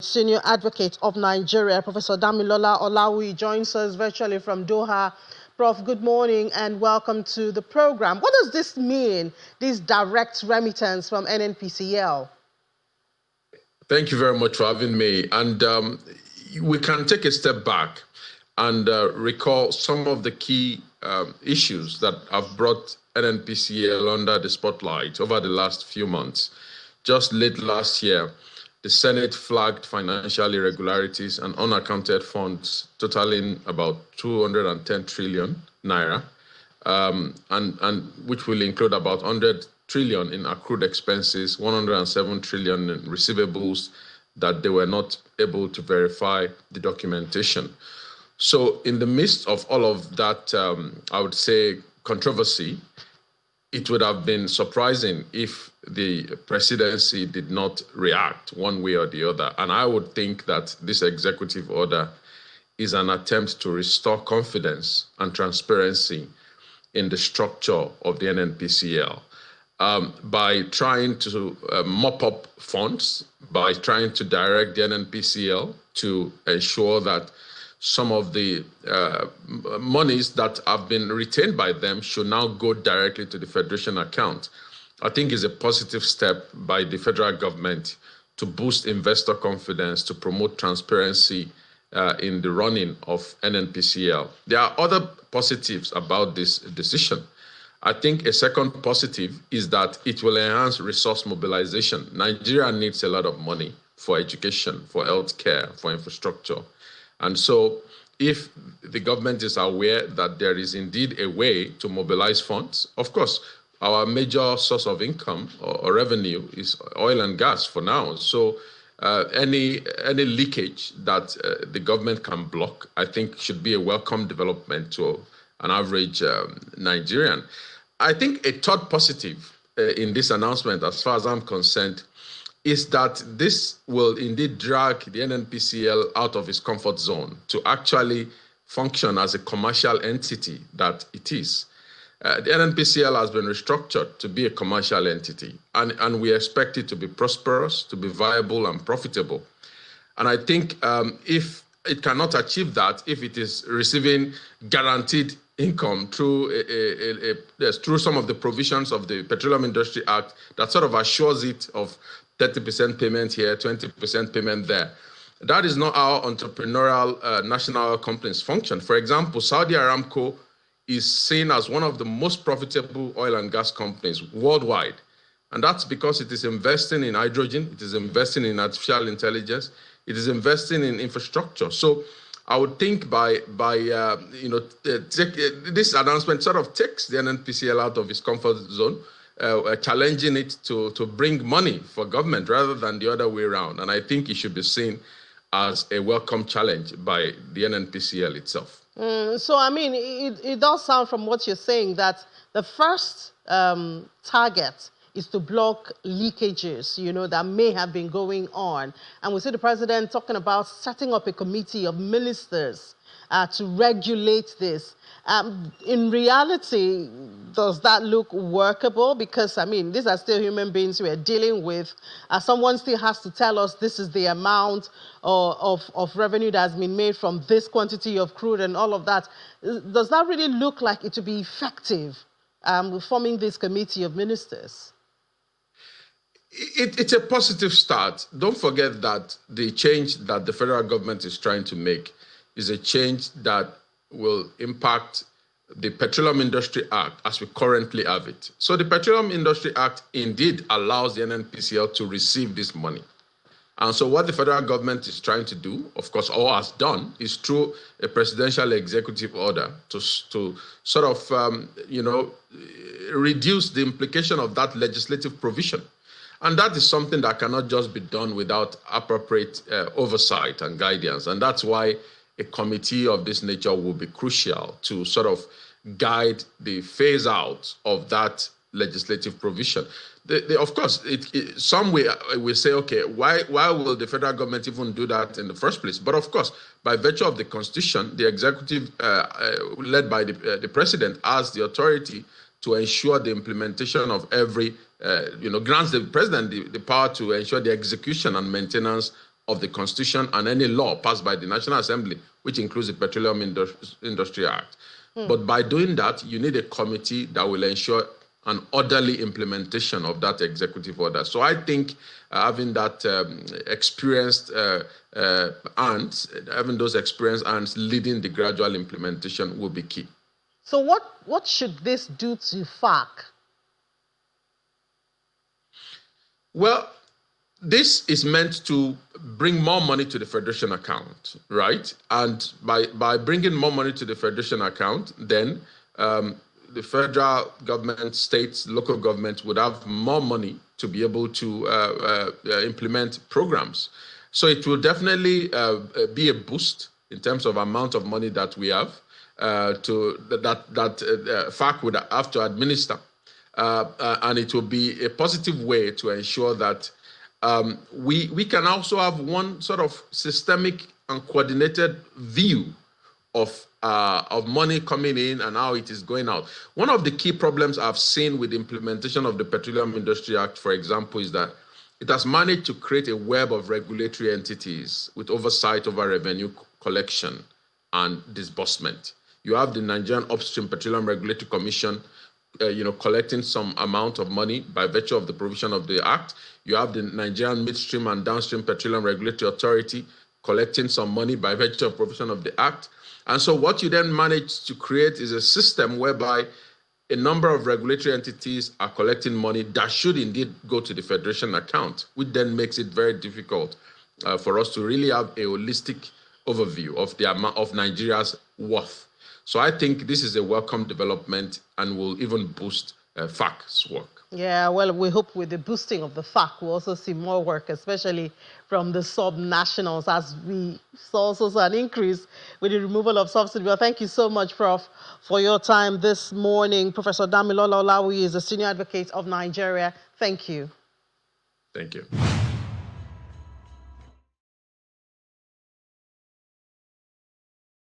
Senior Advocate of Nigeria, Professor Damilola Olawi, joins us virtually from Doha. Prof, good morning and welcome to the program. What does this mean, this direct remittance from Nnpcl? Thank you very much for having me. And we can take a step back and recall some of the key issues that have brought Nnpcl under the spotlight over the last few months. Just late last year, the Senate flagged financial irregularities and unaccounted funds totaling about 210 trillion naira, and which will include about 100 trillion in accrued expenses, 107 trillion in receivables that they were not able to verify the documentation. So in the midst of all of that, I would say, controversy, it would have been surprising if the presidency did not react one way or the other. And I would think that this executive order is an attempt to restore confidence and transparency in the structure of the Nnpcl by trying to mop up funds, by trying to direct the Nnpcl to ensure that some of the monies that have been retained by them should now go directly to the Federation account. I think is a positive step by the federal government to boost investor confidence, to promote transparency in the running of Nnpcl. There are other positives about this decision. I think a second positive is that it will enhance resource mobilization. Nigeria needs a lot of money for education, for healthcare, for infrastructure. And so if the government is aware that there is indeed a way to mobilize funds, of course, our major source of income or revenue is oil and gas for now. So any leakage that the government can block, I think should be a welcome development to an average Nigerian. I think a third positive in this announcement, as far as I'm concerned, is that this will indeed drag the Nnpcl out of its comfort zone to actually function as a commercial entity that it is. The Nnpcl has been restructured to be a commercial entity, and we expect it to be prosperous, to be viable and profitable. And I think if it cannot achieve that, if it is receiving guaranteed income through through some of the provisions of the Petroleum Industry Act that sort of assures it of 30% payment here, 20% payment there. That is not how entrepreneurial national companies function. For example, Saudi Aramco is seen as one of the most profitable oil and gas companies worldwide. And that's because it is investing in hydrogen, it is investing in artificial intelligence, it is investing in infrastructure. So I would think by this announcement sort of takes the Nnpcl out of its comfort zone, challenging it to bring money for government rather than the other way around. And I think it should be seen as a welcome challenge by the Nnpcl itself. So, I mean, it does sound from what you're saying that the first target is to block leakages, that may have been going on. And we see the president talking about setting up a committee of ministers to regulate this. In reality, does that look workable? Because, I mean, these are still human beings we're dealing with. Someone still has to tell us this is the amount of revenue that has been made from this quantity of crude and all of that. Does that really look like it to be effective, forming this committee of ministers? It's a positive start. Don't forget that the change that the federal government is trying to make is a change that will impact the Petroleum Industry Act as we currently have it. So the Petroleum Industry Act indeed allows the Nnpcl to receive this money. And so what the federal government is trying to do, of course, or has done, is through a presidential executive order to sort of, reduce the implication of that legislative provision. And that is something that cannot just be done without appropriate oversight and guidance. And that's why a committee of this nature will be crucial to sort of guide the phase out of that legislative provision. Of course, some will say, okay, why will the federal government even do that in the first place? But of course, by virtue of the Constitution, the executive led by the president has the authority to ensure the implementation of every, grants the president the power to ensure the execution and maintenance of the Constitution and any law passed by the National Assembly, which includes the Petroleum Industry Act. But by doing that, you need a committee that will ensure an orderly implementation of that executive order. So I think having that experienced having those experienced hands leading the gradual implementation will be key. So what should this do to FAAC? Well, this is meant to bring more money to the Federation account, right? And by bringing more money to the Federation account, then the federal government, states, local governments would have more money to be able to implement programs. So it will definitely be a boost in terms of amount of money that we have that FAAC would have to administer. And it will be a positive way to ensure that we can also have one sort of systemic and coordinated view of money coming in and how it is going out. One of the key problems I've seen with the implementation of the Petroleum Industry Act, for example, is that it has managed to create a web of regulatory entities with oversight over revenue collection and disbursement. You have the Nigerian Upstream Petroleum Regulatory Commission, collecting some amount of money by virtue of the provision of the Act. You have the Nigerian Midstream and Downstream Petroleum Regulatory Authority collecting some money by virtue of provision of the Act. And so what you then manage to create is a system whereby a number of regulatory entities are collecting money that should indeed go to the Federation account, which then makes it very difficult for us to really have a holistic overview of the amount of Nigeria's worth. So I think this is a welcome development and will even boost FAAC's work. Yeah, well, we hope with the boosting of the FAAC, we'll also see more work, especially from the sub-nationals, as we saw also an increase with the removal of subsidy. Well, thank you so much, Prof, for your time this morning. Professor Damilola Olawi is a senior advocate of Nigeria. Thank you. Thank you.